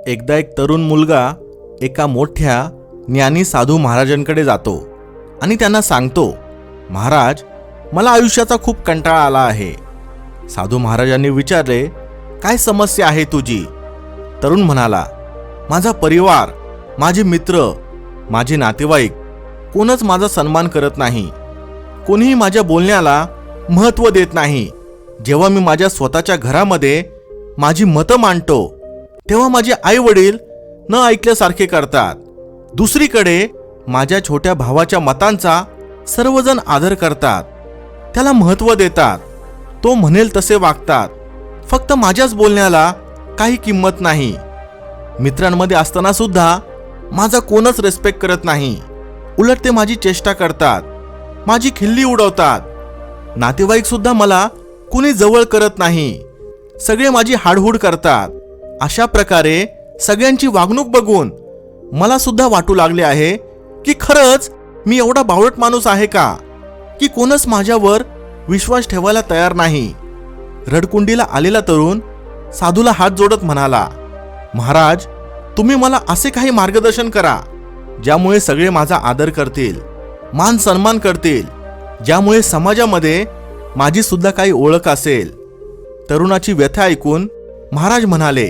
एकदा एक तरुण मुलगा एका मोठ्या ज्ञानी साधू महाराजांकडे जातो आणि त्यांना सांगतो, महाराज, मला आयुष्याचा खूप कंटाळा आला आहे. साधू महाराजांनी विचारले, काय समस्या आहे तुझी? तरुण म्हणाला, माझा परिवार, माझे मित्र, माझे नातेवाईक कोणच माझा सन्मान करत नाही. कोणीही माझ्या बोलण्याला महत्त्व देत नाही. जेव्हा मी माझ्या स्वतःच्या घरामध्ये माझी मतं मांडतो तेव्हा माझे आई वडील न ऐकल्यासारखे करतात. दुसरीकडे माझ्या छोट्या भावाच्या मतांचा सर्वजण आदर करतात, त्याला महत्त्व देतात, तो म्हणेल तसे वागतात. फक्त माझ्याच बोलण्याला काही किंमत नाही. मित्रांमध्ये असताना सुद्धा माझा कोणच रिस्पेक्ट करत नाही. उलट ते माझी चेष्टा करतात, माझी खिल्ली उडवतात. नातेवाईक सुद्धा मला कुणी जवळ करत नाही. सगळे माझी हाडहूड करतात. अशा प्रकारे सगळ्यांची वागणूक बघून मला सुद्धा वाटू लागले आहे की खरंच मी एवढा बावळट माणूस आहे का, की कोणच माझ्यावर विश्वास ठेवायला तयार नाही. रडकुंडीला आलेला तरुण साधूला हात जोडत म्हणाला, महाराज, तुम्ही मला असे काही मार्गदर्शन करा ज्यामुळे सगळे माझा आदर करतील, मान सन्मान करतील, ज्यामुळे समाजामध्ये माझी सुद्धा काही ओळख असेल. तरुणाची व्यथा ऐकून महाराज म्हणाले,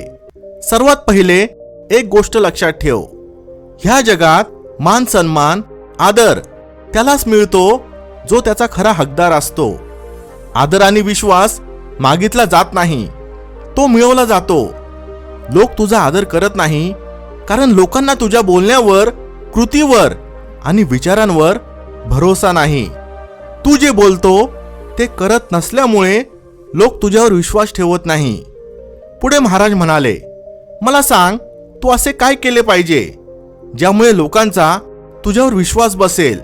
सर्वात पहिले एक गोष्ट लक्षात ठेव, ह्या जगात मान सन्मान आदर त्यालाच मिळतो जो त्याचा खरा हकदार असतो. आदर आणि विश्वास मागितला जात नाही, तो मिळवला जातो. लोक तुझा आदर करत नाही कारण लोकांना तुझ्या बोलण्यावर, कृतीवर आणि विचारांवर भरोसा नाही. तू जे बोलतो ते करत नसल्यामुळे लोक तुझ्यावर विश्वास ठेवत नाही. पुढे महाराज म्हणाले, मला सांग, तू असे काय केले पाहिजे ज्यामुळे लोकांचा तुझ्यावर विश्वास बसेल,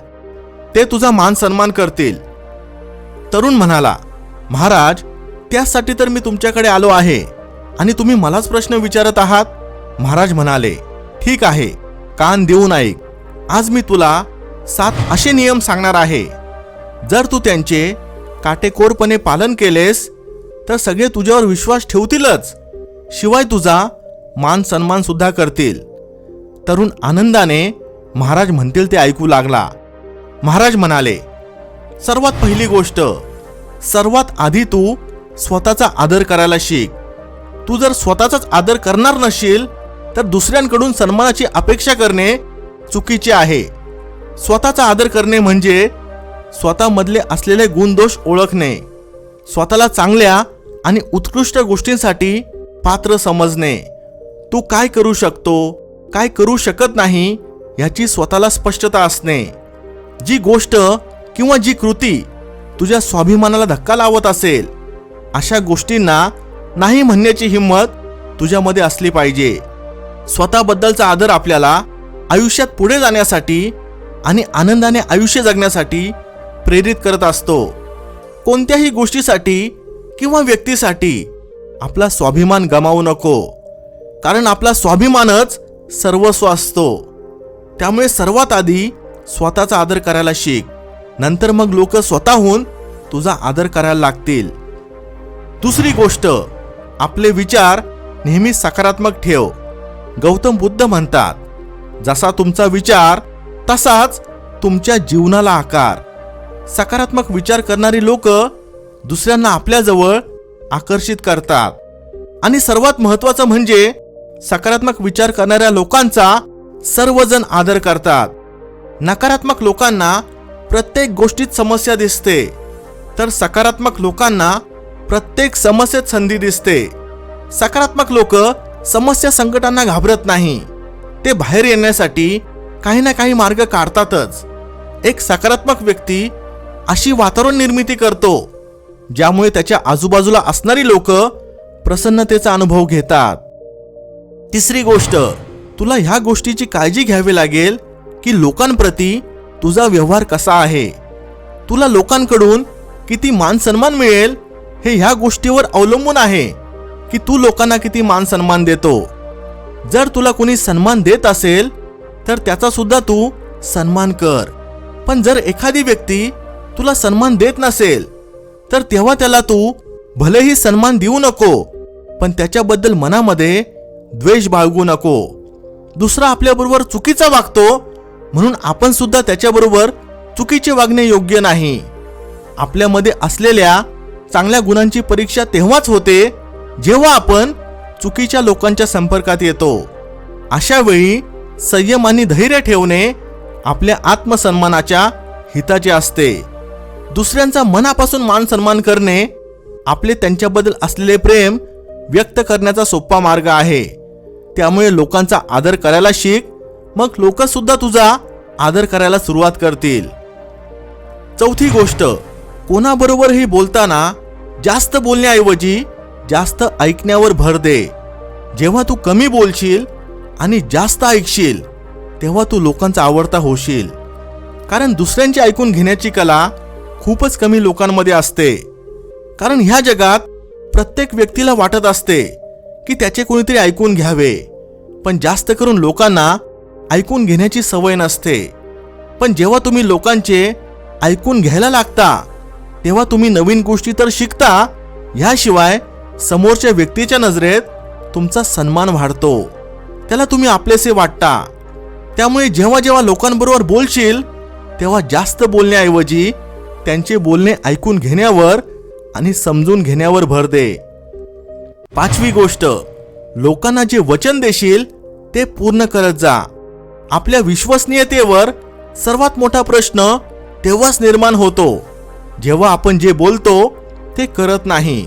ते तुझा मान सन्मान करतील. तरुण म्हणाला, महाराज, त्यासाठी तर मी तुमच्याकडे आलो आहे आणि तुम्ही मलाच प्रश्न विचारत आहात. महाराज म्हणाले, ठीक आहे, कान देऊन ऐक. आज मी तुला 7 असे नियम सांगणार आहे. जर तू त्यांचे काटेकोरपणे पालन केलेस तर सगळे तुझ्यावर विश्वास ठेवतीलच, शिवाय तुझा मान सन्मान सुद्धा करतील. तरुण आनंदाने महाराज म्हणतील ते ऐकू लागला. महाराज म्हणाले, सर्वात पहिली गोष्ट, सर्वात आधी तू स्वतःचा आदर करायला शिक. तू जर स्वतःचाच आदर करणार नशील तर दुसऱ्यांकडून सन्मानाची अपेक्षा करणे चुकीचे आहे. स्वतःचा आदर करणे म्हणजे स्वतःमधले असलेले गुणदोष ओळखणे, स्वतःला चांगल्या आणि उत्कृष्ट गोष्टींसाठी पात्र समजणे. तू काय करू शकतो, काय करू शकत नाही याची स्वतःला स्पष्टता असणे. जी गोष्ट किंवा जी कृती तुझ्या स्वाभिमानाला धक्का लावत असेल अशा गोष्टींना नाही म्हणण्याची हिंमत तुझ्यामध्ये असली पाहिजे. स्वतःबद्दलचा आदर आपल्याला आयुष्यात पुढे जाण्यासाठी आणि आनंदाने आयुष्य जगण्यासाठी प्रेरित करत असतो. कोणत्याही गोष्टीसाठी किंवा व्यक्तीसाठी आपला स्वाभिमान गमावू नको, कारण आपला स्वाभिमानच सर्वस्व असतो. त्यामुळे सर्वात आधी स्वतःचा आदर करायला शिक, नंतर मग लोक स्वतःहून तुझा आदर करायला लागतील. दुसरी गोष्ट, आपले विचार नेहमी सकारात्मक ठेव. गौतम बुद्ध म्हणतात, जसा तुमचा विचार तसाच तुमच्या जीवनाला आकार. सकारात्मक विचार करणारी लोक दुसऱ्यांना आपल्याजवळ आकर्षित करतात. आणि सर्वात महत्त्वाचं म्हणजे सकारात्मक विचार करणाऱ्या लोकांचा सर्वजण आदर करतात. नकारात्मक लोकांना प्रत्येक गोष्टीत समस्या दिसते, तर सकारात्मक लोकांना प्रत्येक समस्येत संधी दिसते. सकारात्मक लोक समस्या संकटांना घाबरत नाही, ते बाहेर येण्यासाठी काही ना काही मार्ग काढतातच. एक सकारात्मक व्यक्ती अशी वातावरण निर्मिती करतो ज्यामुळे त्याच्या आजूबाजूला असणारी लोक प्रसन्नतेचा अनुभव घेतात. तिसरी गोष्ट, तुला ह्या गोष्टीची काळजी घ्यावी लागेल की लोकांप्रती तुझा व्यवहार कसा आहे. तुला लोकांकडून किती मान सन्मान मिळेल हे ह्या गोष्टीवर अवलंबून आहे की तू लोकांना किती मान सन्मान देतो. जर तुला कोणी सन्मान देत असेल तर त्याचा सुद्धा तू सन्मान कर. पण जर एखादी व्यक्ती तुला सन्मान देत नसेल तर तेव्हा त्याला तू भलेही सन्मान देऊ नको, पण त्याच्याबद्दल मनामध्ये द्वेष बाळगू नको. दुसरा आपल्याबरोबर चुकीचा वागतो म्हणून आपण सुद्धा त्याच्याबरोबर चुकीचे वागणे योग्य नाही. आपल्यामध्ये असलेल्या चांगल्या गुणांची परीक्षा तेव्हाच होते जेव्हा आपण चुकीच्या लोकांच्या संपर्कात येतो. अशा वेळी संयम आणि धैर्य ठेवणे आपल्या आत्मसन्मानाच्या हिताचे असते. दुसऱ्यांचा मनापासून मान सन्मान करणे आपले त्यांच्याबद्दल असलेले प्रेम व्यक्त करण्याचा सोपा मार्ग आहे. त्यामुळे लोकांचा आदर करायला शिक, मग लोक सुद्धा तुझा आदर करायला सुरुवात करतील. चौथी गोष्ट, कोणाबरोबरही बोलताना जास्त बोलण्याऐवजी जास्त ऐकण्यावर भर दे. जेव्हा तू कमी बोलशील आणि जास्त ऐकशील तेव्हा तू लोकांचा आवडता होशील. कारण दुसऱ्यांचे ऐकून घेण्याची कला खूपच कमी लोकांमध्ये असते. कारण ह्या जगात प्रत्येक व्यक्तीला वाटत असते की त्याचे कोणीतरी ऐकून घ्यावे, पण जास्त करून लोकांना ऐकून घेण्याची सवय नसते. पण जेव्हा तुम्ही लोकांचे ऐकून घ्यायला लागता तेव्हा तुम्ही नवीन गोष्टी तर शिकता, ह्याशिवाय समोरच्या व्यक्तीच्या नजरेत तुमचा सन्मान वाढतो, त्याला तुम्ही आपलेसे वाटता. त्यामुळे जेव्हा जेव्हा लोकांबरोबर बोलशील तेव्हा जास्त बोलण्याऐवजी त्यांचे बोलणे ऐकून घेण्यावर आणि समजून घेण्यावर भर दे. पाचवी गोष्ट, लोकांना जे वचन देशील ते पूर्ण करत जा. आपल्या विश्वसनीयतेवर सर्वात मोठा प्रश्न तेव्हाच निर्माण होतो जेव्हा आपण जे बोलतो ते करत नाही.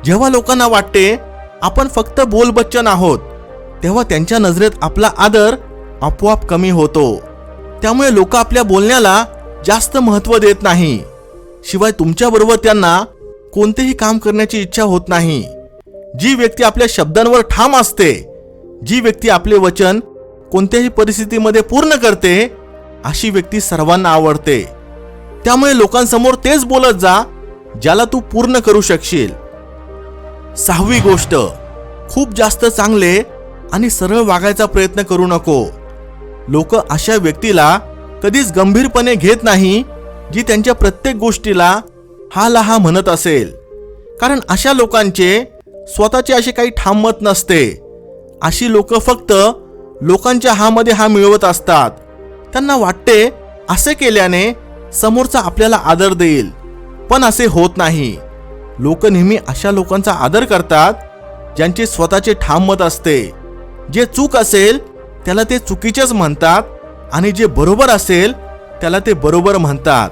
जेव्हा लोकांना वाटते आपण फक्त बोलबच्चन आहोत तेव्हा त्यांच्या नजरेत आपला आदर आपोआप कमी होतो. त्यामुळे लोक आपल्या बोलण्याला जास्त महत्त्व देत नाही. शिवाय तुमच्याबरोबर त्यांना कोणतेही काम करण्याची इच्छा होत नाही. जी व्यक्ती आपल्या शब्दांवर ठाम असते, जी व्यक्ती आपले वचन कोणत्याही परिस्थितीमध्ये पूर्ण करते, अशी व्यक्ती सर्वांना आवडते. त्यामुळे लोकांसमोर तेच बोलत जा ज्याला तू पूर्ण करू शकशील. सहावी गोष्ट, खूप जास्त चांगले आणि सरळ वागायचा प्रयत्न करू नको. लोक अशा व्यक्तीला कधीच गंभीरपणे घेत नाही जी त्यांच्या प्रत्येक गोष्टीला हा लहा म्हणत असेल. कारण अशा लोकांचे स्वतःचे असे काही ठाम मत नसते. अशी लोक फक्त लोकांच्या हामध्ये हा मिळवत असतात. त्यांना वाटते असे केल्याने समोरचा आपल्याला आदर देईल, पण असे होत नाही. लोक नेहमी अशा लोकांचा आदर करतात ज्यांचे स्वतःचे ठाम मत असते. जे चूक असेल त्याला ते चुकीचेच म्हणतात आणि जे बरोबर असेल त्याला ते बरोबर म्हणतात.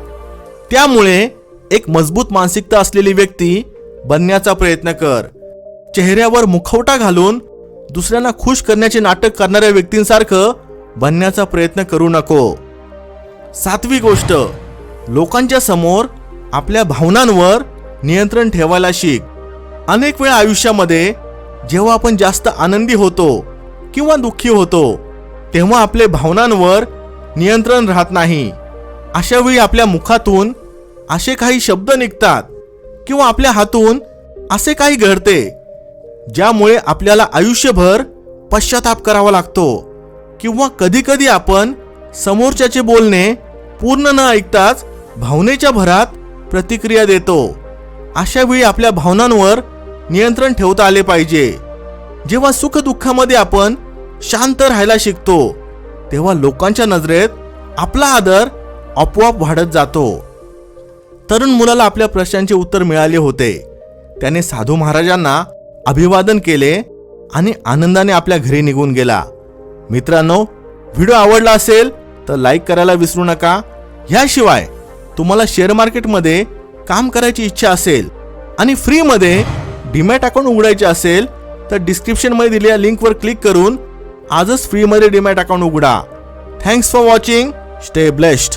त्यामुळे एक मजबूत मानसिकता असलेली व्यक्ती बनण्याचा प्रयत्न कर. चेहऱ्यावर मुखवटा घालून दुसऱ्यांना खुश करण्याचे नाटक करणाऱ्या व्यक्तींसारखं बनण्याचा प्रयत्न करू नको. सातवी गोष्ट, लोकांच्या समोर आपल्या भावनांवर नियंत्रण ठेवायला शिक. अनेक वेळा आयुष्यामध्ये जेव्हा आपण जास्त आनंदी होतो किंवा दुःखी होतो तेव्हा आपले भावनांवर नियंत्रण राहत नाही. अशा वेळी आपल्या मुखातून असे काही शब्द निघतात किंवा आपल्या हातून असे काही घडते ज्यामुळे आपल्याला आयुष्यभर पश्चाताप करावा लागतो. किंवा कधी कधी आपण समोरच्याचे बोलणे पूर्ण न ऐकताच भावनेच्या भरात प्रतिक्रिया देतो. अशा वेळी आपल्या भावनांवर नियंत्रण ठेवता आले पाहिजे. जेव्हा सुख दुःखामध्ये आपण शांत राहायला शिकतो तेव्हा लोकांच्या नजरेत आपला आदर आपोआप वाढत जातो. तरुण मुलाला आपल्या प्रश्नांचे उत्तर मिळाले होते. त्याने साधू महाराजांना अभिवादन केले आणि आनंदाने आपल्या घरी निघून गेला. मित्रांनो, व्हिडिओ आवडला असेल तर लाईक करायला विसरू नका. याशिवाय तुम्हाला शेअर मार्केटमध्ये काम करायची इच्छा असेल आणि फ्रीमध्ये डीमॅट अकाउंट उघडायचे असेल तर डिस्क्रिप्शनमध्ये दिलेल्या लिंकवर क्लिक करून आजच फ्रीमध्ये डीमॅट अकाउंट उघडा. Thanks for watching. Stay blessed.